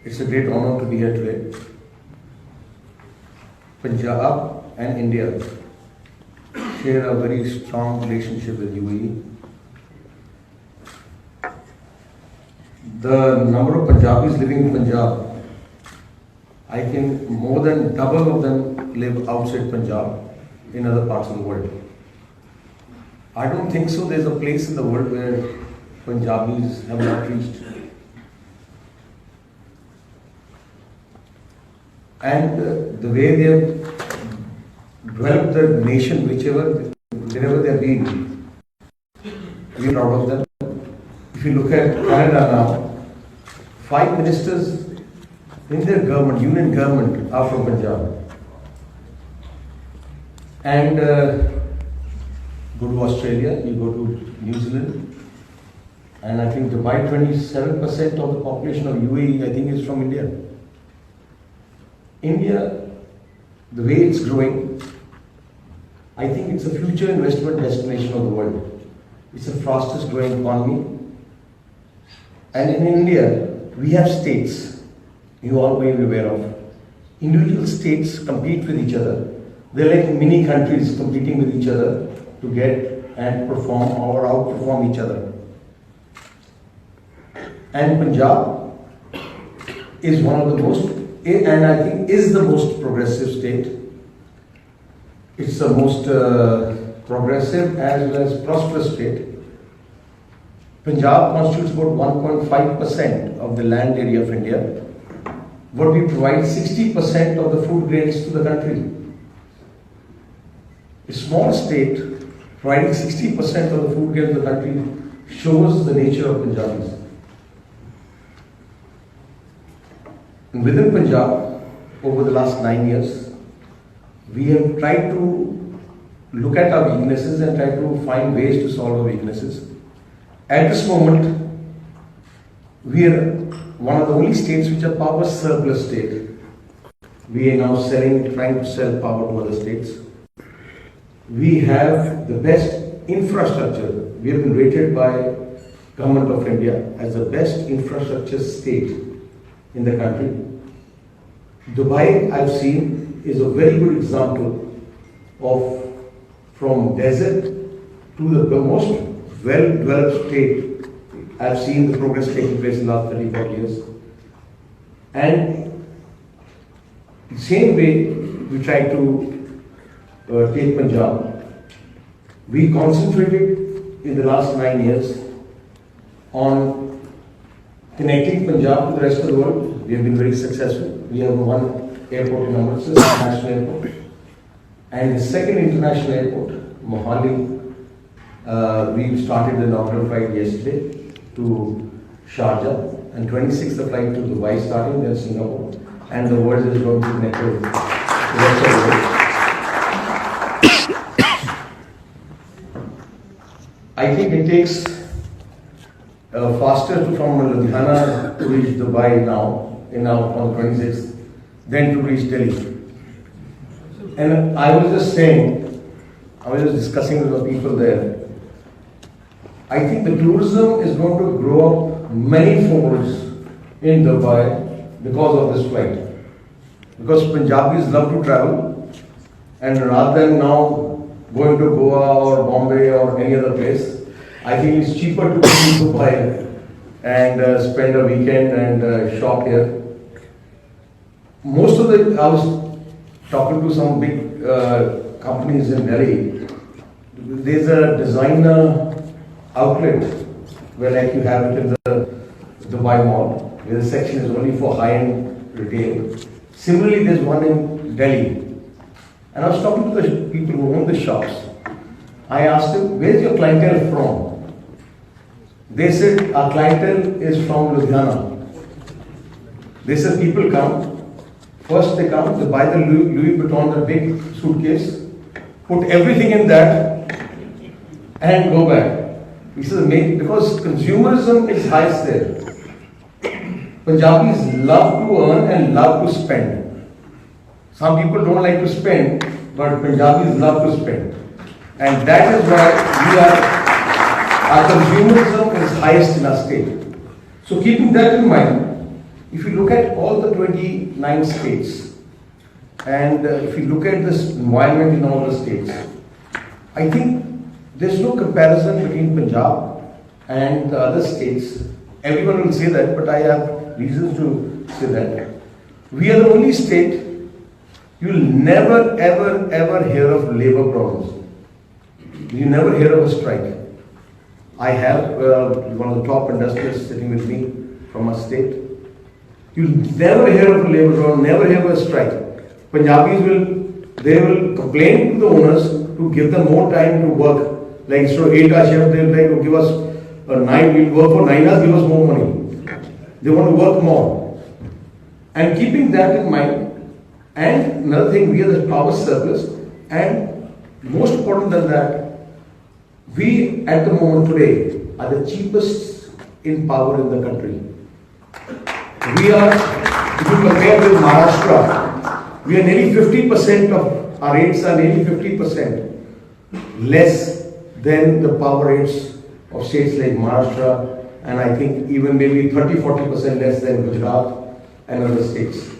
It's a great honor to be here today. Punjab and India share a very strong relationship with UAE. The number of Punjabis living in Punjab, I think more than double of them live outside Punjab in other parts of the world. I don't think so there's a place in the world where Punjabis have not reached. And the way they have developed the nation, wherever they have been, we are proud of them. If you look at Canada now, 5 ministers in their government, union government, are from Punjab. And go to Australia, you go to New Zealand, and I think Dubai, 27% of the population of UAE, I think, is from India. India, the way it's growing, I think it's a future investment destination of the world. It's the fastest growing economy. And in India, we have states, you all may be aware of. Individual states compete with each other. They're like mini countries competing with each other to get and perform or outperform each other. And Punjab is one of the most, and I think is the most progressive state. It's the most progressive as well as prosperous state. Punjab constitutes about 1.5% of the land area of India, but we provide 60% of the food grains to the country. A small state providing 60% of the food grains to the country shows the nature of Punjabis. And within Punjab, over the last 9 years, we have tried to look at our weaknesses and try to find ways to solve our weaknesses. At this moment, we are one of the only states which are power surplus state. We are now trying to sell power to other states. We have the best infrastructure. We have been rated by Government of India as the best infrastructure state in the country. Dubai, I've seen, is a very good example of from desert to the most well-developed state. I've seen the progress taking place in the last 34 years. And the same way we try to take Punjab. We concentrated in the last 9 years on connecting Punjab to the rest of the world. We have been very successful. We have one airport in Amritsar, international airport, and the second international airport, Mohali. We started the inaugural flight yesterday to Sharjah, and 26th the flight to Dubai starting, then Singapore, and the world is going to connect to the rest of the world. I think it takes faster from Ludhiana to reach Dubai now on the 26th than to reach Delhi. And I was just discussing with the people there. I think the tourism is going to grow up many folds in Dubai because of this flight. Because Punjabis love to travel, and rather than now going to Goa or Bombay or any other place, I think it's cheaper to go to Dubai and spend a weekend and shop here. I was talking to some big companies in Delhi. There's a designer outlet where like you have it in the Dubai Mall, where the section is only for high-end retail. Similarly, there's one in Delhi. And I was talking to the people who own the shops. I asked them, where's your clientele from? They said, our clientele is from Ludhiana. They said, people come. First they come, they buy the Louis Vuitton, the big suitcase, put everything in that, and go back. He says, because consumerism is highest there. Punjabis love to earn and love to spend. Some people don't like to spend, but Punjabis love to spend. And that is why our consumerism is highest in our state. So keeping that in mind, if you look at all the 29 states, and if you look at this environment in all the states, I think there's no comparison between Punjab and the other states. Everyone will say that, but I have reasons to say that. We are the only state you'll never, ever, ever hear of labor problems. You never hear of a strike. I have one of the top industrialists sitting with me from our state. You'll never hear of a labor problem, never hear of a strike. Punjabis will complain to the owners to give them more time to work. Like instead of 8-hour shift, they'll like, oh, give us a 9, we'll work for 9 hours, give us more money. They want to work more. And keeping that in mind, and another thing, we are the power surplus, and most important than that, we at the moment today are the cheapest in power in the country. We are, if you compare with Maharashtra, we are nearly 50% of our rates are nearly 50% less than the power rates of states like Maharashtra, and I think even maybe 30-40% less than Gujarat and other states.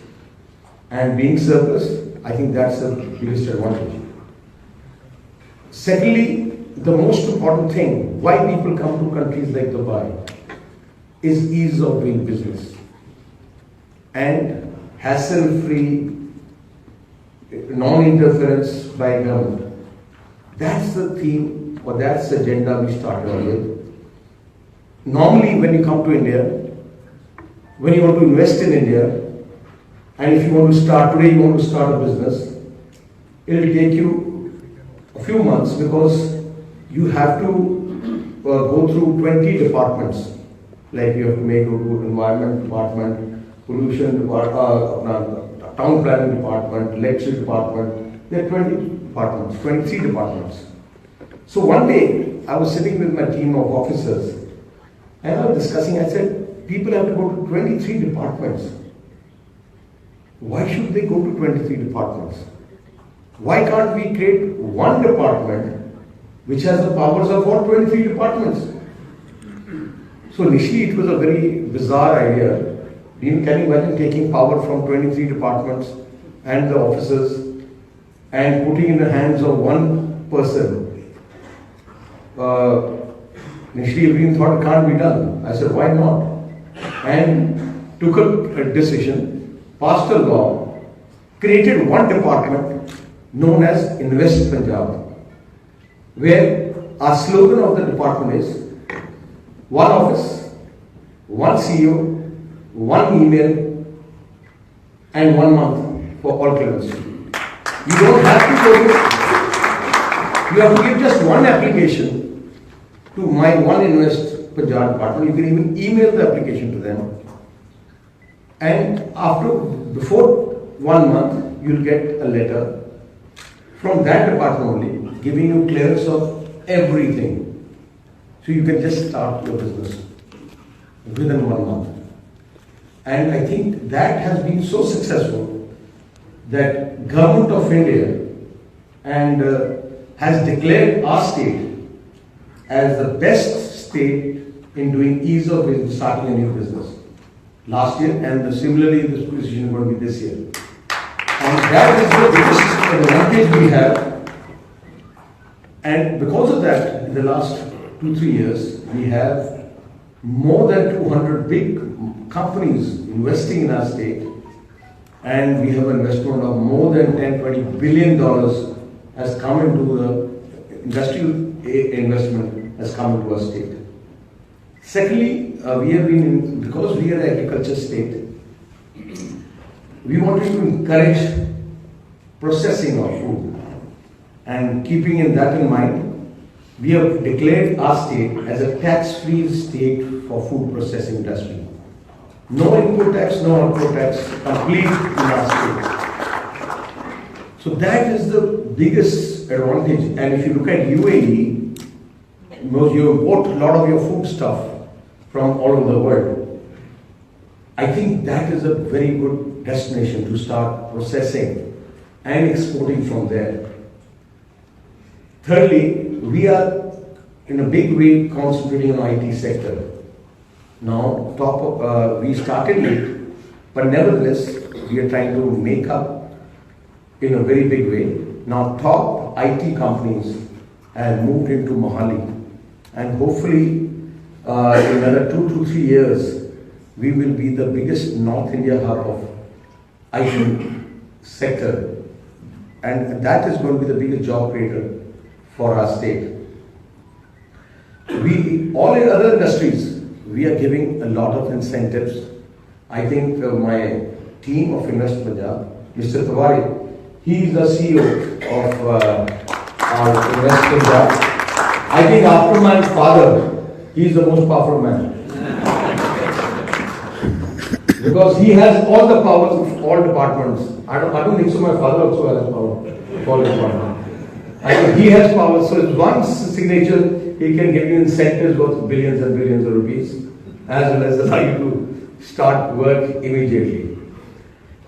And being surplus, I think that's the biggest advantage. Secondly, the most important thing, why people come to countries like Dubai, is ease of doing business and hassle-free, non-interference by government. That's the theme, or that's the agenda we started with. Normally, when you come to India, when you want to invest in India, and if you want to start today, you want to start a business, it will take you a few months because you have to go through 20 departments. Like you have to go to environment department, pollution department, town planning department, electric department. There are 20 departments, 23 departments. So one day, I was sitting with my team of officers and I was discussing, I said, people have to go to 23 departments. Why should they go to 23 departments? Why can't we create one department which has the powers of all 23 departments? So initially it was a very bizarre idea. Can you imagine taking power from 23 departments and the officers and putting in the hands of one person? Initially everyone thought it can't be done. I said, why not? And took a decision, passed a law, created one department known as Invest Punjab, where our slogan of the department is one office, one CEO, one email, and 1 month for all claims. You don't have to go to, you have to give just one application to my One Invest Punjab department. You can even email the application to them. And before 1 month, you'll get a letter from that department only, giving you clearance of everything. So you can just start your business within 1 month. And I think that has been so successful that Government of India has declared our state as the best state in doing ease of starting a new business last year, and similarly this position is going to be this year. And that is the biggest advantage we have. And because of that, in the last 2-3 years, we have more than 200 big companies investing in our state, and we have an investment of more than $10-20 billion has come into the industrial investment has come into our state. Secondly, we have been, because we are an agriculture state, we wanted to encourage processing of food. And keeping that in mind, we have declared our state as a tax-free state for food processing industry. No input tax, no output tax, complete in our state. So that is the biggest advantage. And if you look at UAE, you import a lot of your food stuff from all over the world. I think that is a very good destination to start processing and exporting from there. Thirdly, we are in a big way concentrating on IT sector. Now, we started late, But nevertheless, we are trying to make up in a very big way. Now top IT companies have moved into Mohali, and hopefully in another 2 to 3 years, we will be the biggest North India hub of IT sector, and that is going to be the biggest job creator for our state. All in other industries, we are giving a lot of incentives. I think my team of Invest Punjab, Mr. Tawari, he is the CEO of our Invest Punjab. I think after my father, he is the most powerful man. Because he has all the powers of all departments. I don't think so. My father also has power for all departments. I think he has power. So it's one signature, he can give you incentives worth billions and billions of rupees, as well as allow you to start work immediately.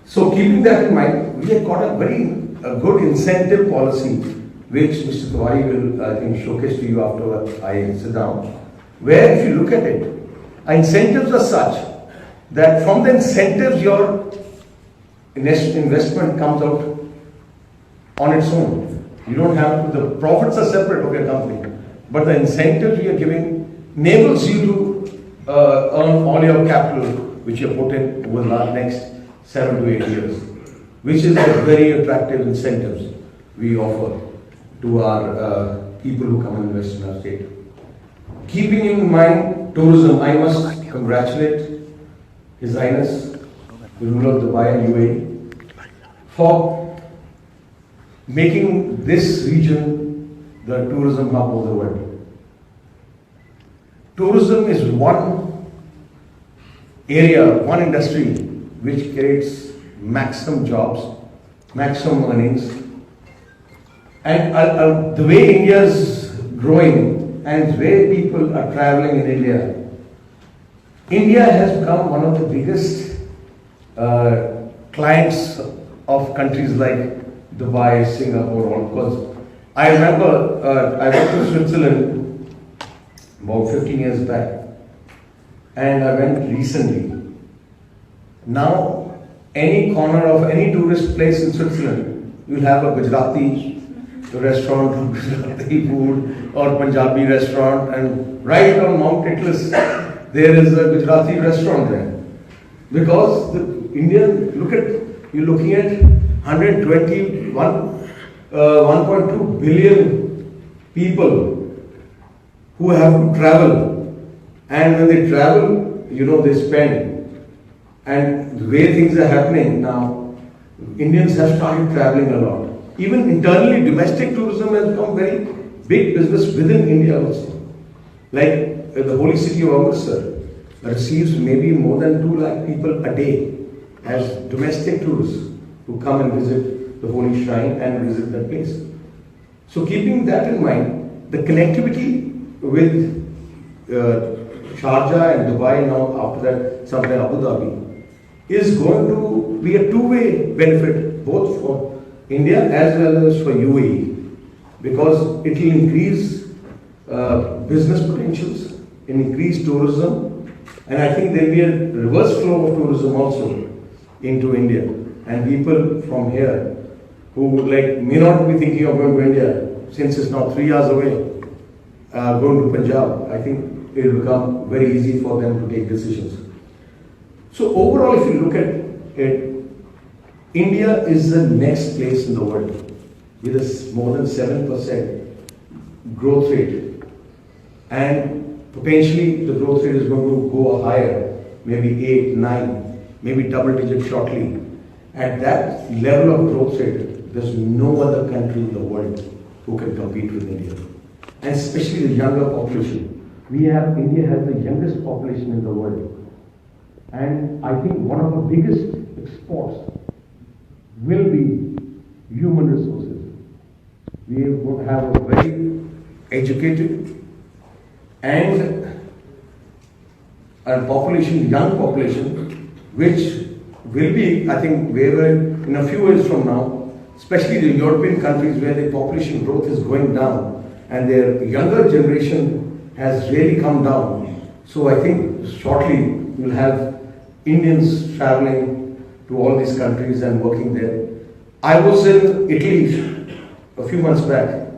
So keeping that in mind, we have got a good incentive policy, which Mr. Tawari will, I think, showcase to you after I sit down. Where if you look at it, our incentives are such that from the incentives your investment comes out on its own. You don't have to, the profits are separate of your company, but the incentives we are giving enables you to earn all your capital which you have put in over the next 7 to 8 years, which is a very attractive incentives we offer to our people who come and invest in our state. Keeping in mind tourism, I must congratulate His Highness, the ruler of Dubai and UAE, for making this region the tourism hub of the world. Tourism is one area, one industry which creates maximum jobs, maximum earnings, and the way India is growing and the way people are traveling in India has become one of the biggest clients of countries like Dubai, Singapore, all. Because I remember I went to Switzerland about 15 years back, and I went recently. Now, any corner of any tourist place in Switzerland, you'll have a Gujarati restaurant, Gujarati food, or Punjabi restaurant, and right on Mount Atlas, there is a Gujarati restaurant there. Because the Indian, you're looking at 1.2 billion people who have to travel. And when they travel, they spend. And the way things are happening now, Indians have started traveling a lot. Even internally, domestic tourism has become very big business within India also. Like the holy city of Amritsar receives maybe more than 2 lakh people a day as domestic tourists who come and visit the holy shrine and visit that place. So keeping that in mind, the connectivity with Sharjah and Dubai now, after that somewhere Abu Dhabi, is going to be a two-way benefit both for India as well as for UAE, because it will increase business potentials, increase tourism, and I think there will be a reverse flow of tourism also into India, and people from here who may not be thinking of going to India, since it's now 3 hours away, going to Punjab, I think it will become very easy for them to take decisions. So overall, if you look at it, India is the next place in the world with a more than 7% growth rate, and potentially the growth rate is going to go higher, maybe 8, 9, maybe double digit shortly. At that level of growth rate, there's no other country in the world who can compete with India, and especially the younger population. India has the youngest population in the world, and I think one of the biggest exports will be human resources. We have a very educated and a population, young population, which will be, I think, wherever in a few years from now, especially the European countries where the population growth is going down and their younger generation has really come down. So I think shortly we'll have Indians traveling to all these countries and working there. I was in Italy a few months back.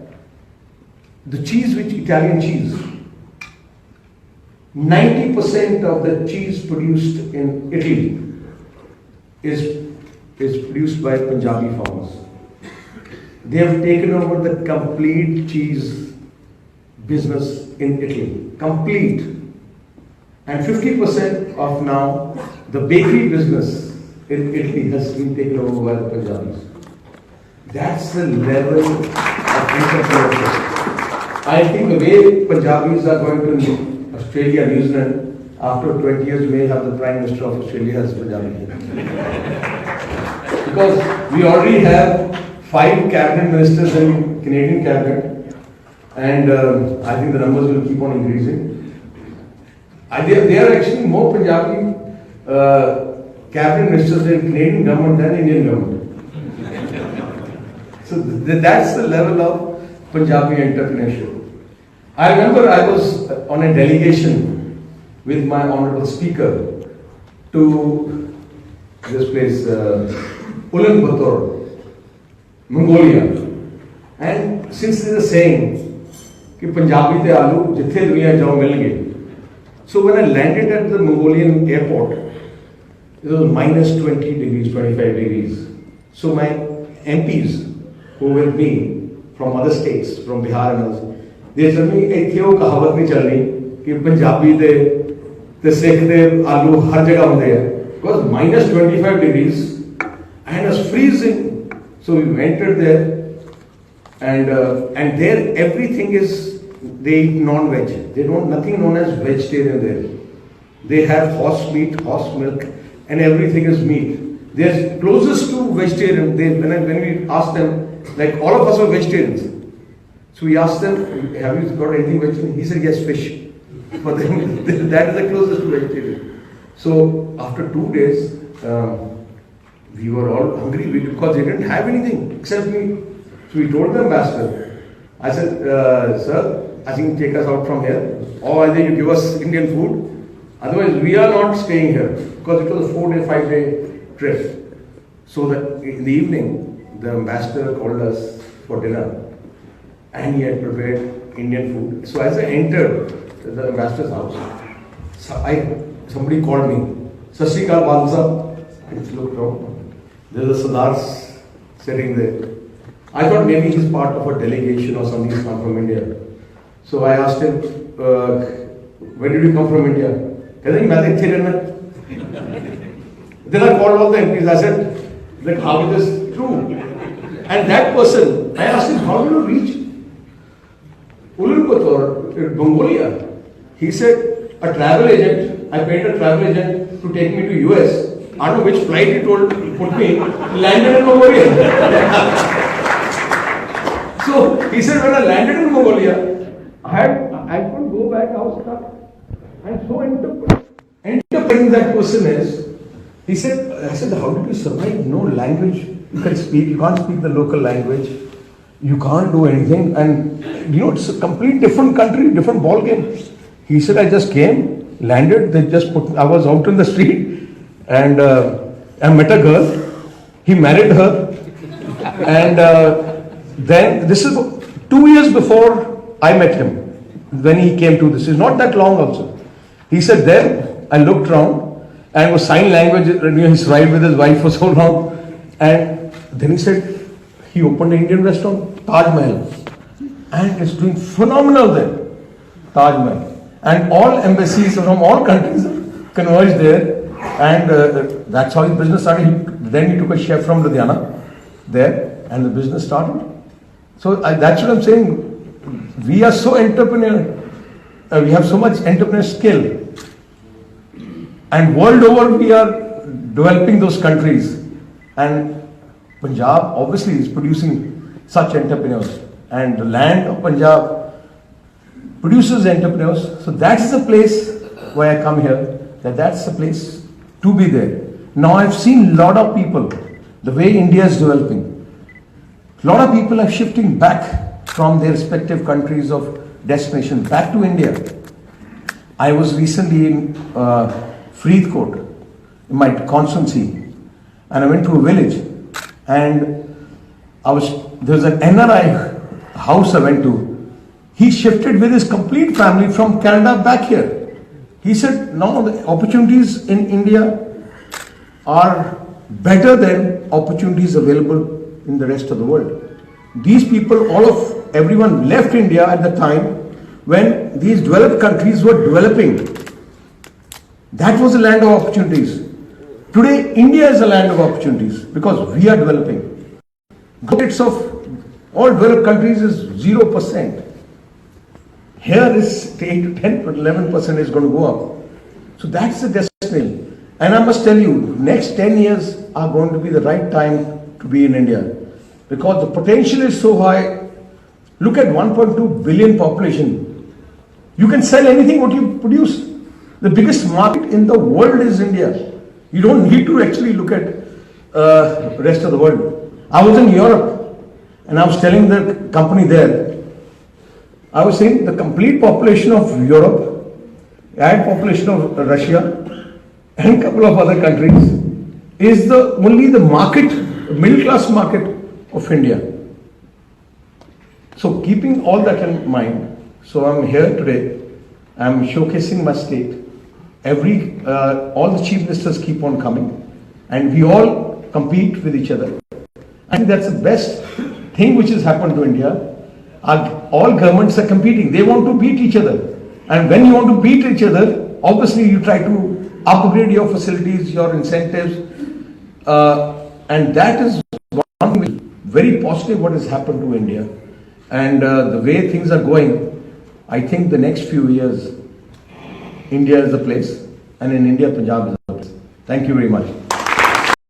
The cheese, which Italian cheese, 90% of the cheese produced in Italy is produced by Punjabi farmers. They have taken over the complete cheese business in Italy. Complete. And 50% of now the bakery business in Italy has been taken over by the Punjabis. That's the level of entrepreneurship. I think the way Punjabis are going to Australia, New Zealand, after 20 years we may have the Prime Minister of Australia as Punjabi. Because we already have 5 cabinet ministers in Canadian cabinet, and I think the numbers will keep on increasing. There are actually more Punjabi cabinet ministers in Canadian government than Indian government. So that's the level of Punjabi entrepreneurship. I remember I was on a delegation with my honorable speaker to this place, Ulaanbaatar, Mongolia. And since there is a saying कि Punjabi te आलू जिथे दुनिया जाओ मिलेंगे. So when I landed at the Mongolian airport, it was minus 20 degrees, 25 degrees. So my MPs who were with me from other states, from Bihar and others, they told me, "इत्थे वो कहावत नहीं चल रही कि पंजाबी ते सिख दे आलू हर जगह होंदे हैं." Because minus 25 degrees and it was freezing. So we entered there, and there everything is, they eat non-veg. They don't, nothing known as vegetarian there. They have horse meat, horse milk, and everything is meat. They're closest to vegetarian. When we asked them, like all of us are vegetarians. So we asked them, "Have you got anything vegetarian?" He said, "Yes, fish." For them, that is the closest to vegetarian. So after 2 days, we were all hungry because they didn't have anything except meat. So we told the ambassador, I said, "Sir, I think take us out from here, or either you give us Indian food, otherwise we are not staying here," because it was a 4-day, 5-day trip. So that in the evening, the ambassador called us for dinner, and he had prepared Indian food. So as I entered the ambassador's house, somebody called me, "Sat Sri Akal, Badal Sahab." I just looked around. There's a Sardar sitting there. I thought maybe he's part of a delegation or something, he's come from India. So I asked him, "When did you come from India?" He said, then I called all the MPs. I said, like, "How is this true?" And that person, I asked him, "How did you reach Ulaanbaatar, Mongolia?" He said, "A travel agent, I paid a travel agent to take me to US. I don't know which flight he put me, landed in Mongolia." So he said, when I landed in Mongolia, I couldn't go back. I was stuck. And so interpreting that person is, I said, "How did you survive? No language you can speak. You can't speak the local language. You can't do anything. And it's a complete different country, different ball game." He said, "I just came, landed. I was out in the street, and I met a girl. He married her, and then this is 2 years before I met him. When he came to this, it's not that long also." He said, "Then I looked around, and it was sign language. He's ride with his wife for so long, and then he said he opened an Indian restaurant, Taj Mahal, and it's doing phenomenal there, Taj Mahal, and all embassies from all countries converged there, and that's how his business started. Then he took a chef from Ludhiana there, and the business started. So that's what I'm saying. We are so entrepreneurial. We have so much entrepreneurial skill. And world over, we are developing those countries. And Punjab obviously is producing such entrepreneurs. And the land of Punjab produces entrepreneurs. So that's the place why I come here. That's the place to be there. Now I've seen a lot of people, the way India is developing. A lot of people are shifting back from their respective countries of destination back to India. I was recently in Faridkot, in my constituency, and I went to a village, and there was an NRI house I went to. He shifted with his complete family from Canada back here. He said, now the opportunities in India are better than opportunities available in the rest of the world. These people, everyone left India at the time when these developed countries were developing. That was a land of opportunities. Today, India is a land of opportunities because we are developing. Growth rates of all developed countries is 0%. Here is 8 to 10, 11% is going to go up. So that's the destination. And I must tell you, next 10 years are going to be the right time to be in India. Because the potential is so high. Look at 1.2 billion population. You can sell anything what you produce. The biggest market in the world is India. You don't need to actually look at rest of the world. I was in Europe and I was telling the company there, I was saying the complete population of Europe, and population of Russia and a couple of other countries is only the market, middle class market of India. So keeping all that in mind, so I'm here today, I'm showcasing my state. All the chief ministers keep on coming and we all compete with each other. I think that's the best thing which has happened to India. All governments are competing. They want to beat each other. And when you want to beat each other, obviously you try to upgrade your facilities, your incentives. And that is one thing very positive what has happened to India. And the way things are going, I think the next few years, India is the place. And in India, Punjab is the place. Thank you very much.